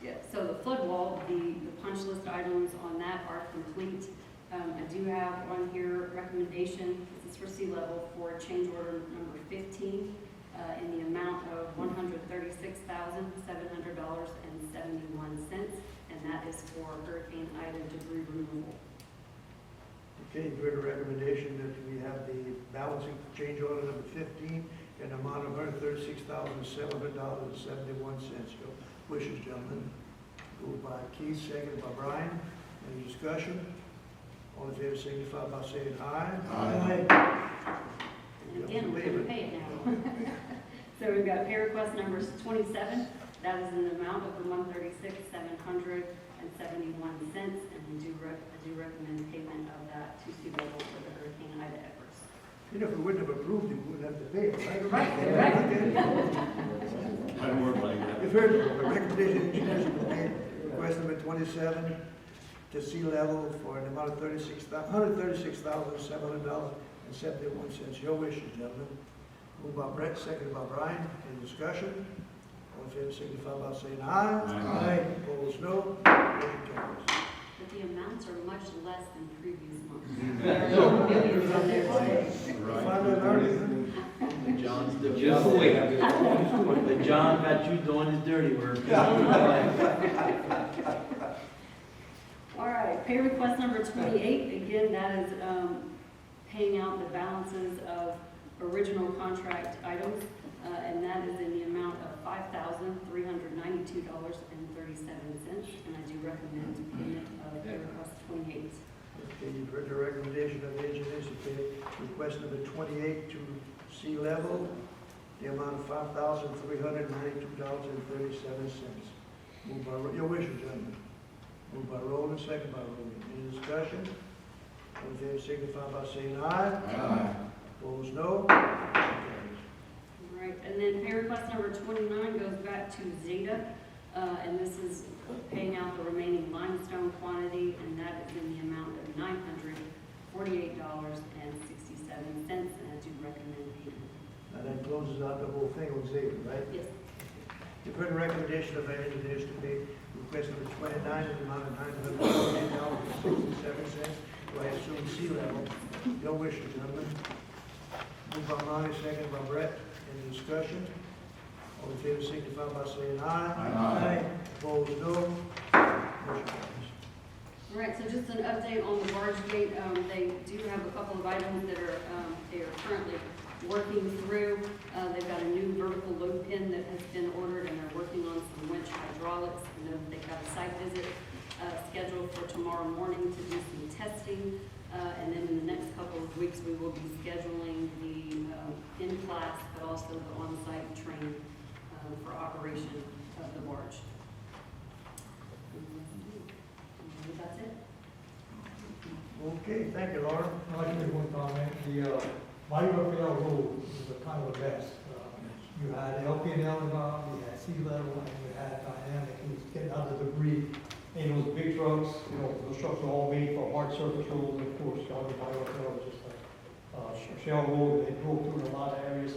Yeah, so the flood wall, the punch list items on that are complete. I do have on here recommendation, this is for Sea Level, for change order number 15 in the amount of $136,700.71, and that is for Hurricane Ida debris removal. Okay, you've heard the recommendation that we have the balancing change order number 15 in the amount of $136,700.71. Your wishes, gentlemen. Moved by Keith, seconded by Brian. Any discussion? All in favor signify by saying aye. Aye. And again, we're going to pay it now. So we've got pay request numbers 27, that is in the amount of the $136,771, and we do recommend payment of that to Sea Level for the Hurricane Ida efforts. You know, if we wouldn't have approved it, we wouldn't have to pay it, right? Right. I work like that. You've heard the recommendation, engineers have made request number 27 to Sea Level for an amount of $136,700.71. Your wishes, gentlemen. Moved by Brett, seconded by Brian. Any discussion? All in favor signify by saying aye. Aye. Opposed, no. Motion carries. But the amounts are much less than previous months. There are no millions on there today. Finally learning, John's the just wait. The John got you doing his dirty work. All right, pay request number 28, again, that is paying out the balances of original contract items, and that is in the amount of $5,392.37, and I do recommend payment of pay request 28. Okay, you've heard the recommendation of the engineers to pay request number 28 to Sea Level, the amount of $5,392.37. Moved by, your wishes, gentlemen. Moved by Roland, second by Roland. Any discussion? All in favor signify by saying aye. Aye. Opposed, no. Motion carries. All right, and then pay request number 29 goes back to Zeta, and this is paying out the remaining limestone quantity, and that is in the amount of $948.67, and I do recommend payment. And that closes out the whole thing on Zeta, right? Yes. You've heard the recommendation of our engineers to pay request number 29 in the amount of $948.67. Do I assume sea level? Your wishes, gentlemen. Moved by Monty, second by Brett. Any discussion? All in favor signify by saying aye. Aye. Opposed, no. Motion carries. All right, so just an update on the barge gate. They do have a couple of items that are, they are currently working through. They've got a new vertical load pin that has been ordered, and they're working on some winch hydraulics. And then they've got a site visit scheduled for tomorrow morning to do some testing. And then in the next couple of weeks, we will be scheduling the in-class, but also the on-site training for operation of the barge. That's it. Okay, thank you, Laura. I'd like to make one comment. The Mydale Road was a kind of a mess. You had LP&L involved, you had sea level, and you had dynamic. It was getting out of the debris. And those big trucks, those trucks are all made for hard surface roads. Of course, Mydale was just like shell road. They drove through in a lot of areas.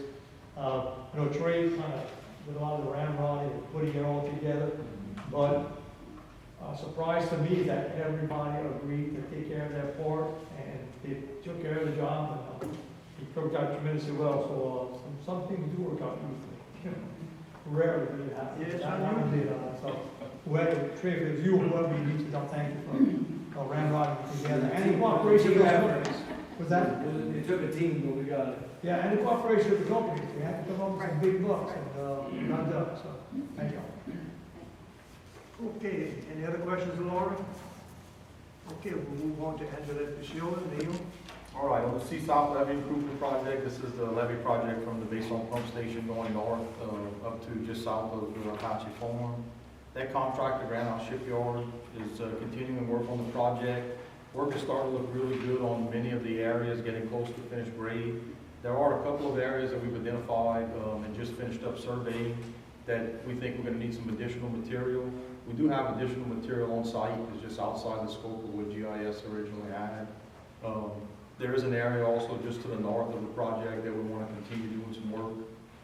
Trey kind of did a lot of the ramrod and putting it all together. But surprise to me that everybody agreed to take care of their part, and they took care of the job, and it worked out tremendously well. So some things do work out beautifully. Rarely do it happen. Yes, That one did. So whoever, Trey, if it was you or whoever you need to thank you for ramrodding together. And the cooperation of the companies. Was that? It took a team, but we got it. Yeah, and the cooperation of the companies. We had to come up with some big bucks, and not done. So thank you. Okay, any other questions, Laura? Okay, we'll move on to Angela Picciola. Neil? All right, on the Seaside Levee Improvement Project, this is the levee project from the Basin Pump Station going north up to just south of the Apache Farm. That contractor, Grand Isle Shipyard, is continuing work on the project. Work is starting to look really good on many of the areas, getting close to finished grade. There are a couple of areas that we've identified and just finished up surveying that we think we're going to need some additional material. We do have additional material on site. It's just outside the scope of what GIS originally had. There is an area also just to the north of the project that we want to continue doing some work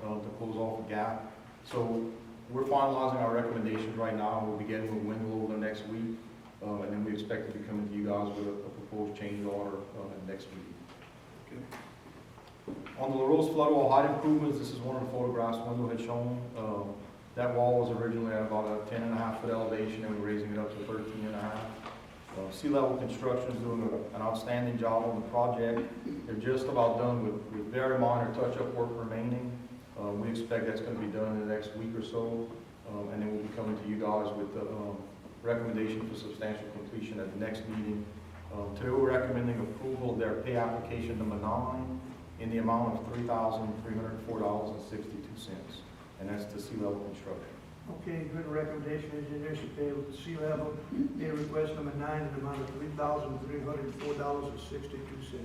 to close off a gap. So we're finalizing our recommendations right now. We'll be getting with Wendell over the next week, and then we expect to be coming to you guys with a proposed change order next week. Okay. On the Larose floodwall height improvements, this is one of the photographs Wendell had shown. That wall was originally at about a 10.5-foot elevation, and we're raising it up to 13.5. Sea level construction is doing an outstanding job on the project. They're just about done with very minor touch-up work remaining. We expect that's going to be done in the next week or so, and then we'll be coming to you guys with the recommendation for substantial completion at the next meeting. Today we're recommending approval of their pay application number 9 in the amount of $3,304.62, and that's the sea level construction. Okay, good recommendation, engineers to pay with the sea level. Pay request number 9 in the amount of $3,304.62.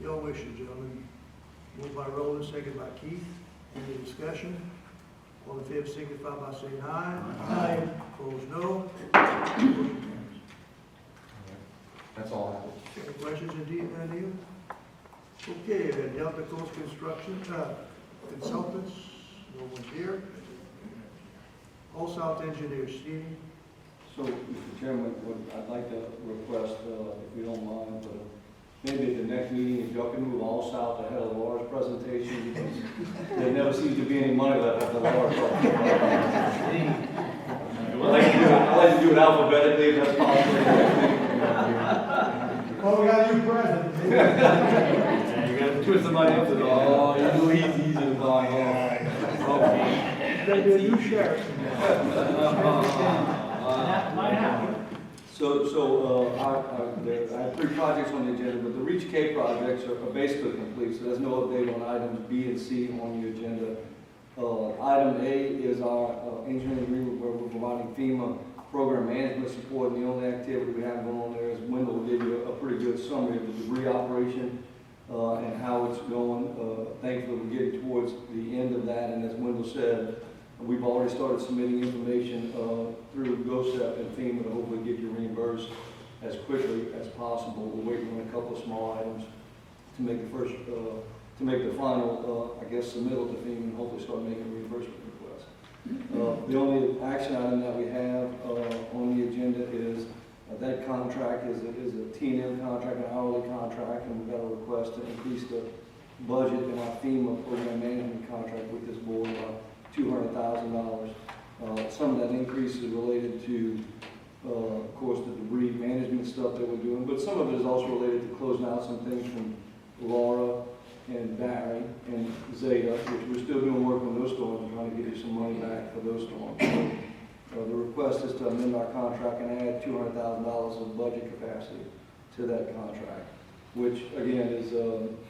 Your wishes, gentlemen. Moved by Roland, second by Keith. Any discussion? All in favor signify by saying aye. Aye. Opposed, no. Motion carries. That's all I have. Any questions, Neil? Okay, Delta Coast Construction Consultants, no one's here. All South Engineers, Steve. So, Mr. Chairman, what I'd like to request, if you don't mind, but maybe at the next meeting, if y'all can move All South ahead of Laura's presentation, because there never seems to be any money left after Laura's presentation. I'd like to do it alphabetically, if that's possible. Well, we got a new president. You got to twist somebody up to the, oh, you know he's easy to find. Okay. There'll be a new sheriff. That might happen. So I have 3 projects on the agenda, but the Reach K projects are basically complete, so there's no update on items B and C on the agenda. Item A is our engineering agreement where we're providing FEMA program management support, and the only activity we have going on there is Wendell will give you a pretty good summary of the debris operation. and how it's going. Thankfully, we're getting towards the end of that, and as Wendell said, we've already started submitting information through GOSEP and FEMA to hopefully get you reimbursed as quickly as possible. We're waiting on a couple of small items to make the first, to make the final, I guess, submittal to FEMA and hopefully start making reimbursement requests. The only action item that we have on the agenda is that contract is a T&M contract, an hourly contract, and we've got a request to increase the budget in our FEMA program management contract with this board by $200,000. Some of that increase is related to, of course, the debris management stuff that we're doing, but some of it is also related to closing out some things from Laura and Barry and Zeta, which we're still doing work on those storms and trying to get you some money back for those storms. So, the request is to amend our contract and add $200,000 of budget capacity to that contract, which again is,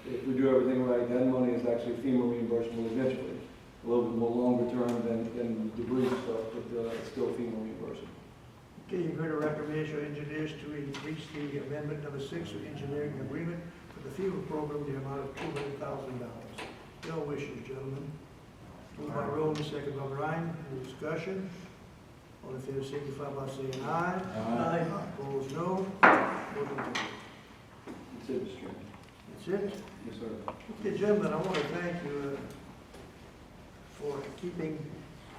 if we do everything right, that money is actually FEMA reimbursable eventually. A little bit more longer term than debris stuff, but it's still FEMA reimbursable. Okay, you've heard a recommendation of engineers to increase the amendment number 6 of engineering agreement for the FEMA program, the amount of $200,000. Your wishes, gentlemen. Moved by Roman, second by Ryan. Any discussion? All in favor, signify by saying aye. Aye. Opposed, no. Motion carries. That's it, Mr. Chairman. That's it? Yes, sir. Okay, gentlemen, I want to thank you for keeping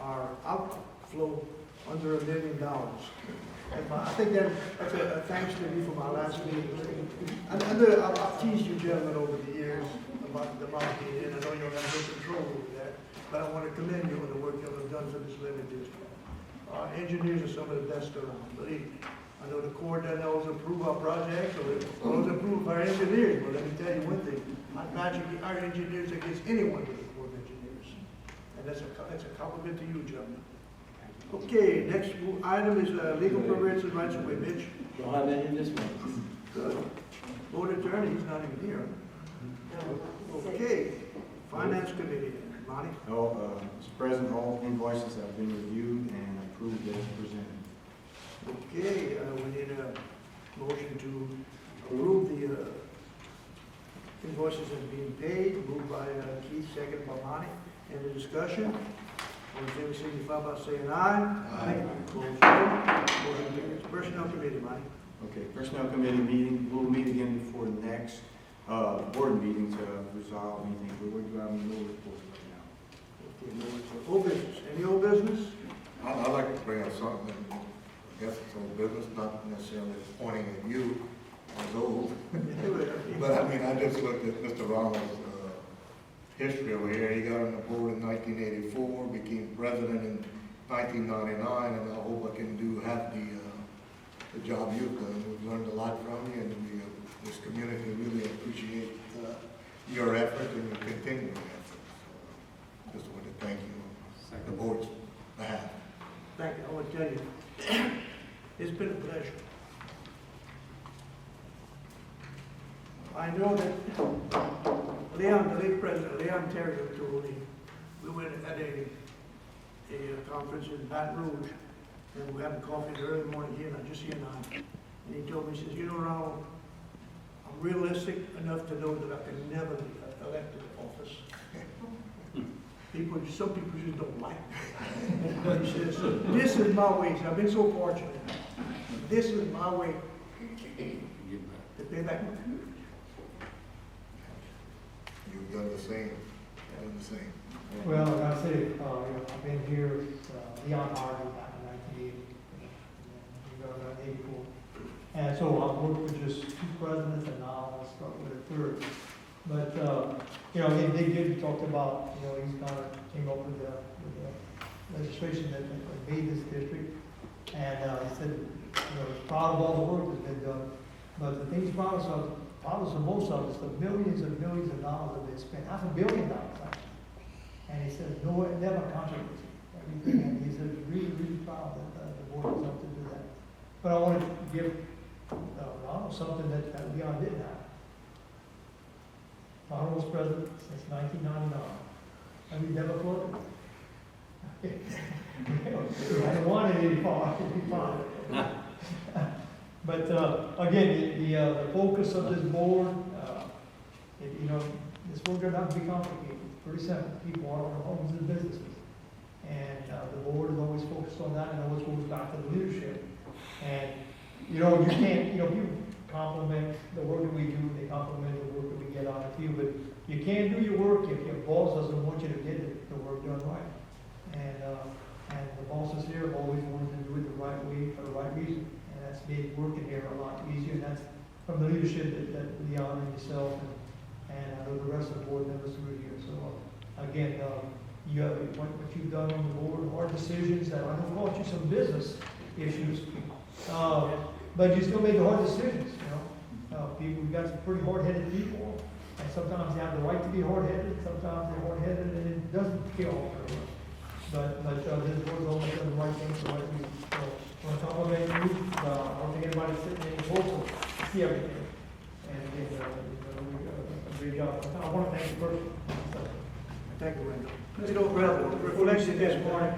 our outflow under $1 million. And I think that's a thanks to you for my last meeting. I've teased you gentlemen over the years about the market, and I know you don't have no control over that, but I want to commend you on the work you have done for this levee district. Our engineers are some of the best around, believe me. I know the Corps doesn't always approve our projects, or they always approve our engineers, but let me tell you one thing, I'd match our engineers against anyone with the Corps of Engineers. And that's a compliment to you, gentlemen. Okay, next item is legal permits and rights of way, Mitch. Don't have any in this one. Good. Board attorney, he's not even here. Okay, finance committee, Monty. No, Mr. President, all invoices have been reviewed and approved as presented. Okay, we need a motion to approve the invoices as being paid, moved by Keith, second by Monty. Any discussion? All in favor, signify by saying aye. Aye. Opposed, no. Motion carries. Personnel committee, Monty. Okay, Personnel Committee meeting, we'll meet again before the next board meeting to resolve anything. We're driving no reports right now. Okay, no one for old business. Any old business? I'd like to bring up something, I guess it's old business, not necessarily pointing at you as old. But I mean, I just looked at Mr. Ronald's history over here. He got on the board in 1984, became president in 1999, and I hope I can do half the job you've done. We've learned a lot from you, and this community really appreciate your effort and your continuing effort. So, just want to thank you on the board's behalf. Thank you. I want to tell you, it's been a pleasure. I know that Leon, the late president, Leon Terry, told me, we went at a conference in Baton Rouge, and we were having coffee in the early morning here, and just he and I. And he told me, he says, you know, Ronald, I'm realistic enough to know that I can never be elected to office. Some people just don't like me. But he says, this is my way. I've been so fortunate. This is my way to pay back my community. You've done the same, Well, like I said, I've been here, Leon Harvey back in 1980, we got about 84. And so I've worked with just 2 presidents, and now I'll start with a 3rd. But, you know, they did talk about, you know, he's kind of came up with the legislation that made this district. And he said, you know, he's proud of all the work that's been done. But the thing he's proud of most of is the millions and millions of dollars that they spent, $500 million actually. And he says, no, never controversy. Everything, and he says, really, really proud that the board was up to do that. But I wanted to give Ronald something that Leon didn't have. Ronald was president since 1999, and we never flooded. I didn't want it anymore, it'd be fine. But again, the focus of this board, You know, this work doesn't have to be complicated, it's pretty simple, people want to own homes and businesses. And, the board is always focused on that, and always goes back to the leadership. And, you know, you can't, you know, people compliment the work that we do, they compliment the work that we get out of you, but you can't do your work if your boss doesn't want you to get the work done right. And the bosses here have always wanted to do it the right way for the right reason, and that's made working here a lot easier, and that's from the leadership that Leon and yourself and I know the rest of the board members through here. So, again, you have, what you've done on the board, hard decisions that I know cost you some business issues, but you still made the hard decisions, you know. People, we've got some pretty hard-headed people, and sometimes they have the right to be hard-headed, sometimes they're hard-headed, and it doesn't feel very well. But this board's always done the right thing for the right reason. So, I want to compliment you, I don't think anybody's sitting in the board to see everything. And again, a great job. I want to thank you personally. Thank you, Wendell. Mr. President, reflection this morning.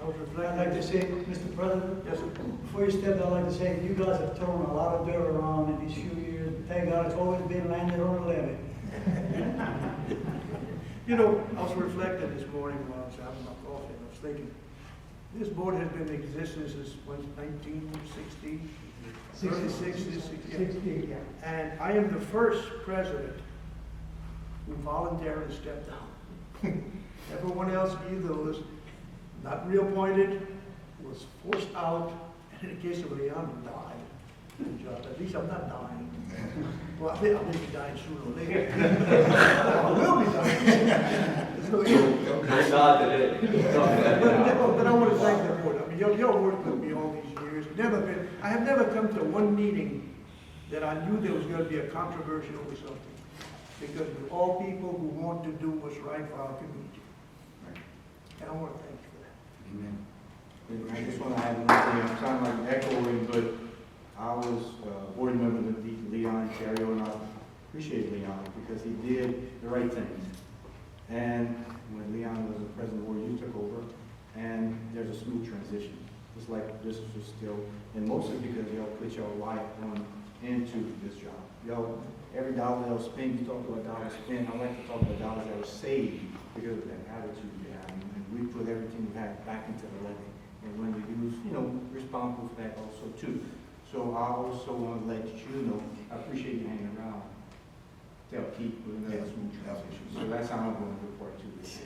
I'd like to say, Mr. President, Yes, sir. before you step, I'd like to say, you guys have thrown a lot of dirt around in these few years. Thank God it's always been landed on a levee. You know, I was reflecting this morning while I was having my coffee, and I was thinking, this board has been in existence since when, 1960? 60, yeah. And I am the first president who voluntarily stepped down. Everyone else either was not reappointed, was forced out, and in the case of Leon, died. Good job. At least I'm not dying. Well, I may be dying sooner or later. I will be dying. So, Thank God that it. but I want to thank the board. I mean, your work with me all these years. I have never come to one meeting that I knew there was going to be a controversy over something. Because we're all people who want to do what's right for our community. And I want to thank you for that. Amen. And I just want to add one thing, I'm sounding like echoing, but I was a board member of Leon Ontario, and I appreciate Leon because he did the right things. And when Leon was the president of the board, you took over, and there's a smooth transition. Just like this was still, and mostly because y'all put your life on into this job. Y'all, every dollar that was spent, you talked about dollars spent, I like to talk about dollars that were saved because of that attitude you have. And we put everything we had back into the levee. And when we use, you know, responsible for that also too. So I also want to let you know, I appreciate you hanging around to help keep with that smooth transition. So that's how I'm going to report to this.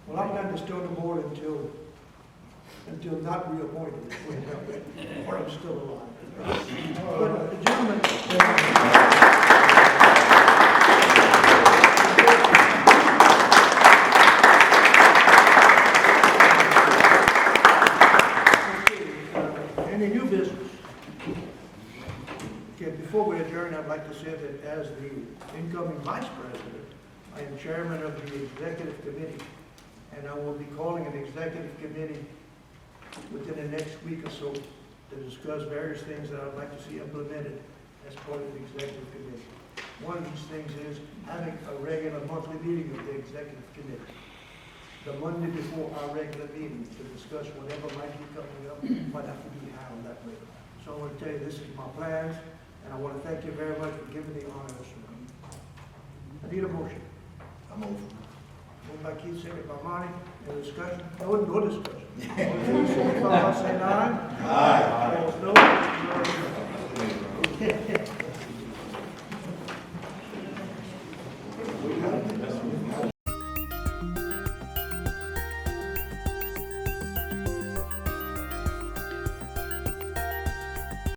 Well, I'm not to stay on the board until not reappointed, or I'm still alive. But, gentlemen, any new business? Okay, before we adjourn, I'd like to say that as the incoming vice president, I am chairman of the executive committee, and I will be calling an executive committee within the next week or so to discuss various things that I'd like to see implemented as part of the executive committee. One of these things is having a regular monthly meeting of the executive committee. The Monday before our regular meeting to discuss whatever might be coming up, might have to be handled that way. So I want to tell you, this is my plans, and I want to thank you very much for giving me the honor of serving. I need a motion. I'm over. Moved by Keith, second by Monty. Any discussion? No discussion. All in favor, signify by saying aye. Aye. Opposed, no.